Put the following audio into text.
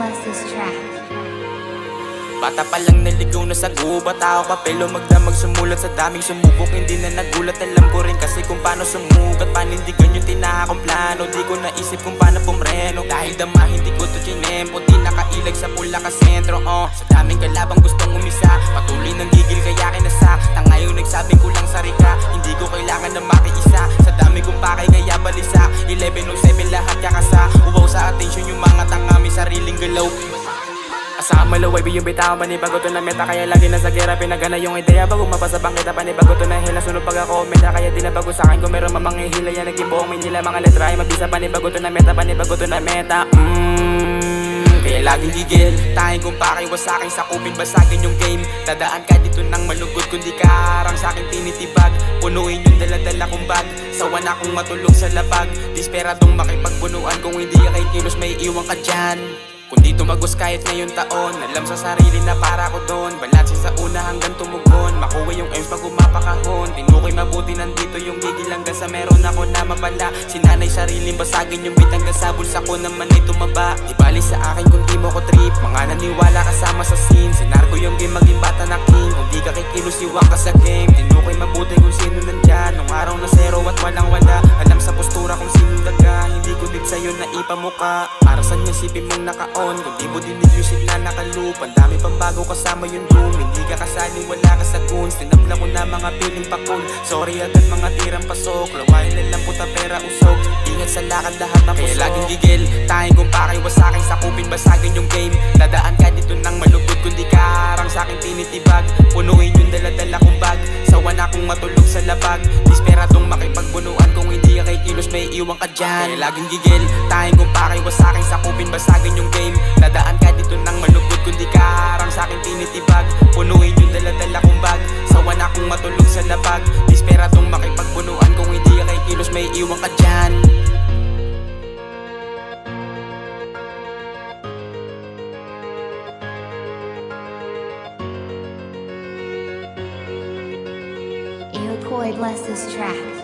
bless this track. Bata pa lang naligaw na sa gubat, tao papelo magdamag sumulat sa daming sumubok. Hindi na nagulat, alam ko rin kasi kung paano sumugat. Panindigan yung tinakong plano, di ko naisip kung paano pumreno. Dahil dama hindi ko to chinempo, di nakailag sa pula ka sentro. Sa daming kalabang gustong umisa, patuloy ng gigil kaya kinasa. Tangayo nagsabing kulang sa rika, hindi ko kailangan na makiisa. Sa dami kong pakay kaya balisa, 1107 lahat kakasa. Uwaw sa attention yung mga tanga, may sariling galaw. Asaan malaway yung bitaw, panibago to na meta. Kaya lagi na sa gera, pinagana yung ideya. Bago mapasa bangkita, panibago to na hila. Sunod pag ako umenda, kaya di na bago sa'kin. Kung meron mamangihila yan, naging buong Maynila. Mga letra ay mabisa, panibago to na meta. Panibago to na meta. Kaya laging gigil, tanging kung pakiwas sa'kin. Sakupin basagin yung game, dadaan ka dito nang malugod. Kundi kaharang sa'kin tinitibag, punuin yung daladala kong bag. Sawa na akong matulog sa labag, desperadong makipagbunuan. Kung hindi ka kay kilos, may iwan ka dyan. Kung di tumagos kahit ngayon taon, alam sa sarili na para ko doon. Balansin sa una hanggang tumugon, makuha yung aims pag umapakahon. Tinukoy mabuti, nandito yung gigil hanggang sa meron ako na mapala. Sinanay sariling basagin yung beat hanggang sa bulsa ko naman ay tumaba. Di bali sa akin kung di mo ko trip, mga naniwala kasama sa scene. Sinarko yung game maging bata na king, kung di ka kikilos iwang ka sa game. Tinukoy mabuti kung sino nandyan, nung araw na zero at walang wala. Alam sa postura kung sinong daga, hindi ko din sa'yo na ipamuka. Para saan yung sipin mong naka-on, kung di mo dinig yung sigla nakalup. Ang dami pang bago kasama yung doom, hindi ka kasali wala ka sa goons. Tinapla ko na mga piling pakul, sorry agad mga tirang pasok. Lawain na lang puta pera usog, ingat sa lakad lahat na pusok. Kaya laging gigil, tanging kung pakiwas sa'kin. Sakupin basagin yung game, dadaan ka dito nang malugod. Kundi kaharang sa'kin tinitibag, punuin yung daladala kong bag. Sawa na akong matulog sa labag, desperadong makipagbunuan. Kung hindi ka kay kilos, may iwan ka dyan. Kaya laging gigil, tanging kung pakiwas sa'kin. Sakupin basagin yung game, dadaan ka dito nang malugod. Kundi kaharang sa'kin tinitibag, punuin yung daladala kong bag. Sawa na akong matulog sa labag, desperadong makipagbunuan. Kung hindi ka kay kilos, may iwan ka dyan. Eotoy bless this track.